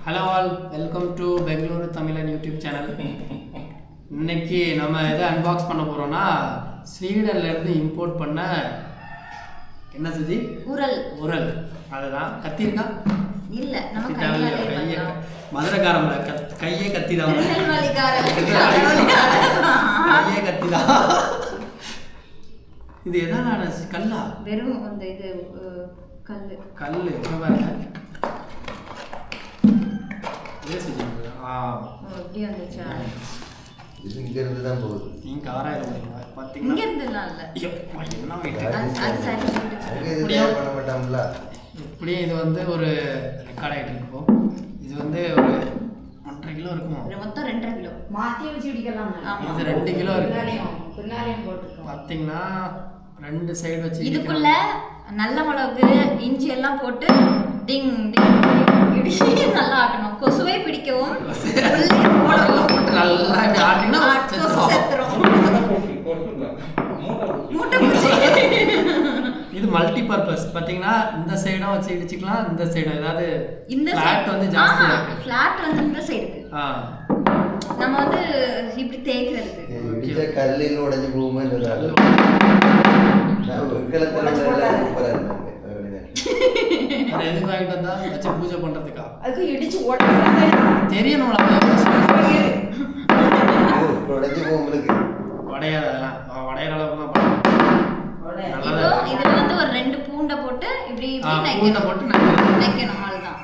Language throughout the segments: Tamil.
Hello all, welcome to Bengaluru தமிழன் யூடியூப் சேனல். இன்னைக்கு நம்ம எதை அன்பாக்ஸ் பண்ண போகிறோம்னா ஸ்வீடன்லேருந்து இம்போர்ட் பண்ண என்ன சுஜி? உரல். அதுதான். கத்தி இருக்கா? இல்லை, நம்ம கையை மதுரைக்காரங்கள கையே கத்தி தான். கையே கத்தி தான். இது எதான கல்லா? வெறும் அந்த இது கல் பாருங்க. இது இங்க இருந்து தான் போகுது. நீங்க கவரா இருக்கீங்க பாத்தீங்கன்னா இங்க இருந்துலாம் இல்ல. என்ன அது சரி இப்படியே பண்ண மாட்டாங்களா? இப்படியே இது வந்து ஒரு ரெக்கார்ட் ஆயிட்டு இருக்கும். இது வந்து ஒரு 1.5 கிலோ இருக்குமா? மொத்தம் 2.5 கிலோ மாத்தி வச்சு பிடிக்கலாம். இது 2 கிலோ இருக்கு. பின்னாலையும் போட்டுருக்கோம். பாத்தீங்கன்னா 2 சைடு வச்சு இதுக்குள்ள நல்ல மிளகு இஞ்சி எல்லாம் போட்டு டிங் டிங் இடிச்சு நல்லா ஆட்டணும். கொசுவை பிடிக்கவும் நல்லா ஆட்டினா இது மல்டி பர்பஸ். பாத்தீங்கன்னா இந்த சைடும் வச்சு இடிச்சுக்கலாம், இந்த சைடு ஏதாவது இந்த ஃபிளாட் வந்து ஜாஸ்தியா இருக்கு. ஃபிளாட் வந்து இந்த சைடு இருக்கு. நம்ம வந்து இப்படி தேய்க்கிறதுக்கு இடிச்ச கல்லில் உடைஞ்சு போகுமே இல்ல. நான் வெங்கலத்துல சூப்பரா இருந்தாங்க. வேற எதுக்கு வாங்கிட்டு வந்தா? வச்சு பூஜை பண்றதுக்கா? அதுக்கு இடிச்சு ஓட்டறாங்க. தெரியணும்ல. உடைஞ்சு போகுங்களுக்கு உடையாத அதெல்லாம் உடையிற அளவுக்குலாம் இப்போ இதுல வந்து ஒரு 2 பூண்டை போட்டு இப்படி பூண்டை போட்டு நெக்கணும். அவ்வளவுதான்.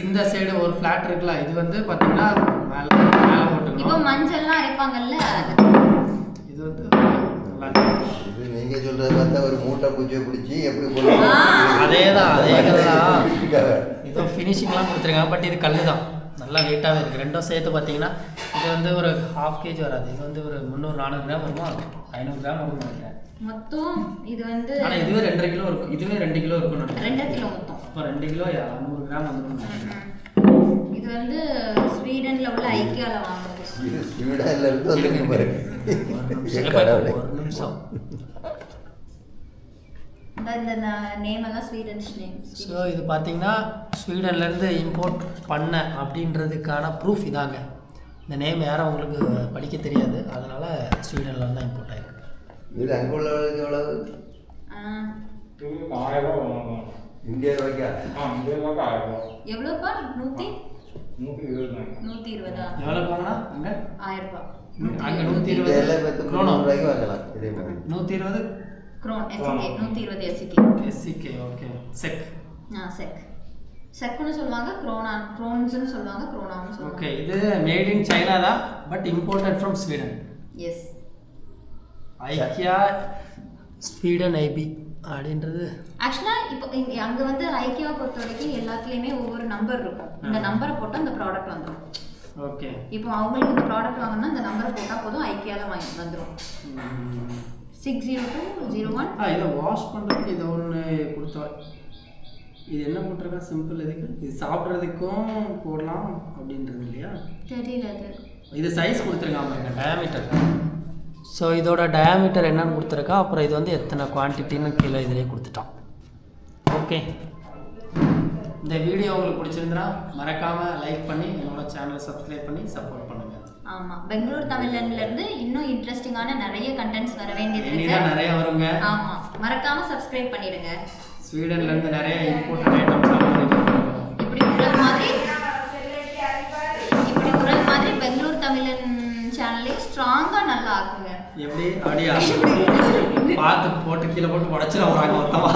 இந்த சைடு ஒரு ஃபிளாட் இருக்குல்ல, இது வந்து பாத்தீங்கன்னா மேல போட்டுக்கணும். இப்போ மஞ்சள்லாம் அரைப்பாங்கல்ல, இது வந்து நல்லா இருக்கு. இது நீங்க சொல்றது பார்த்தா ஒரு மூட்டை பூஜை பிடிச்சி எப்படி போடுவாங்க? அதேதான். இதோ ஃபினிஷிங்லாம் கொடுத்துருக்காங்க. பட் இது கல்லு தான், நல்லா வெயிட்டாகவே இருக்குது. ரெண்டும் சேர்த்து பார்த்தீங்கன்னா இது வந்து ஒரு 1/2 kg வராது. இது வந்து ஒரு 300-400 கிராம் வருமா? 500 கிராம் வருமா நினைக்கிறேன் மொத்தம். இது வந்து ஆனால் இதுவே 2.5 கிலோ இருக்கும். இதுவே 2 கிலோ இருக்கும். 2 கிலோ மொத்தம். அப்போ 2 கிலோ 100 கிராம் வந்துடும். இது வந்து ஸ்வீடன்ல உள்ள ஐக்கியால வாங்குறது. இது ஸ்வீடன்ல இருந்து வந்து பாருங்க. ஒரு நிமிஷம். இந்த நேம் எல்லாம் ஸ்வீடன்ஸ் நேம். ஸோ இது பார்த்தீங்கன்னா ஸ்வீடன்லேருந்து இம்போர்ட் பண்ண அப்படின்றதுக்கான ப்ரூஃப் இதாங்க. இந்த நேம் யாரும் உங்களுக்கு படிக்க தெரியாது, அதனால் ஸ்வீடன்லேருந்து தான் இம்போர்ட் ஆகிருக்கு. இது அங்கே உள்ளவங்களுக்கு எவ்வளவு? இந்திய ரூபாய்க்கா? எவ்வளோப்பா? 120. எவ்வளோ போனா அங்கே? 1000 ரூபாய். அங்கே 120 ரூபாய்க்கு வாங்கலாம். இதே மாதிரி 120 krone. SEK 120 SEK. Okay. SEK. SEK. செக்குன்னு சொல்லுவாங்க, க்ரோன்ஸ்னு சொல்லுவாங்க, க்ரோனான்னு சொல்லுவாங்க. ஓகே. இது மேட் இன் சைனா தான், but imported from Sweden. Yes. IKEA Sweden IP அப்படின்றது ஆக்சுவலாக இப்போ அங்கே வந்து ஐக்கியாவை பொறுத்த வரைக்கும் எல்லாத்துலேயுமே ஒவ்வொரு நம்பர் இருக்கும். இந்த நம்பரை போட்டால் அந்த ப்ராடக்ட் வந்துடும். ஓகே. இப்போ அவங்களுக்கு இந்த ப்ராடக்ட் வாங்கணும்னா இந்த நம்பரை போட்டால் போதும், ஐக்கியாவில் வந்துடும். 60201. இதை வாஷ் பண்ணுறதுக்கு இதை ஒன்று கொடுத்தா. இது என்ன போட்டிருக்கா? சிம்பிள். இதுக்கு இது சாப்பிட்றதுக்கும் போடலாம் அப்படின்றது இல்லையா? தெரியல. இது சைஸ் கொடுத்துருக்கான் பாருங்க, டயாமீட்டர். ஸோ இதோட டயாமீட்டர் என்னன்னு கொடுத்துருக்கா. அப்புறம் இது வந்து எத்தனை குவான்டிட்டின்னு கீழே இதிலே கொடுத்துட்டான். ஓகே. இந்த வீடியோ உங்களுக்கு பிடிச்சிருந்தா மறக்காமல் லைக் பண்ணி என்னோட சேனலை சப்ஸ்கிரைப் பண்ணி சப்போர்ட் பண்ணுங்கள். ஆமாம், பெங்களூர் தமிழ்லேருந்து இன்னும் இன்ட்ரெஸ்டிங்கான நிறைய கண்டென்ட்ஸ் வர வேண்டியது இருக்கு. நிறைய வருங்க. ஆமாம், மறக்காமல் சப்ஸ்கிரைப் பண்ணிடுங்க. ஸ்வீடன்லேருந்து நிறைய இம்போர்ட்டட் ஐட்டம்ஸ் இப்படி உரல் மாதிரி பெங்களூர் தமிழன் சேனலே ஸ்ட்ராங்காக நல்லா ஆக்குங்க. எப்படி அப்படியா? பார்த்து போட்டு கீழே போட்டு உடச்சிட வராங்க மொத்தமாக.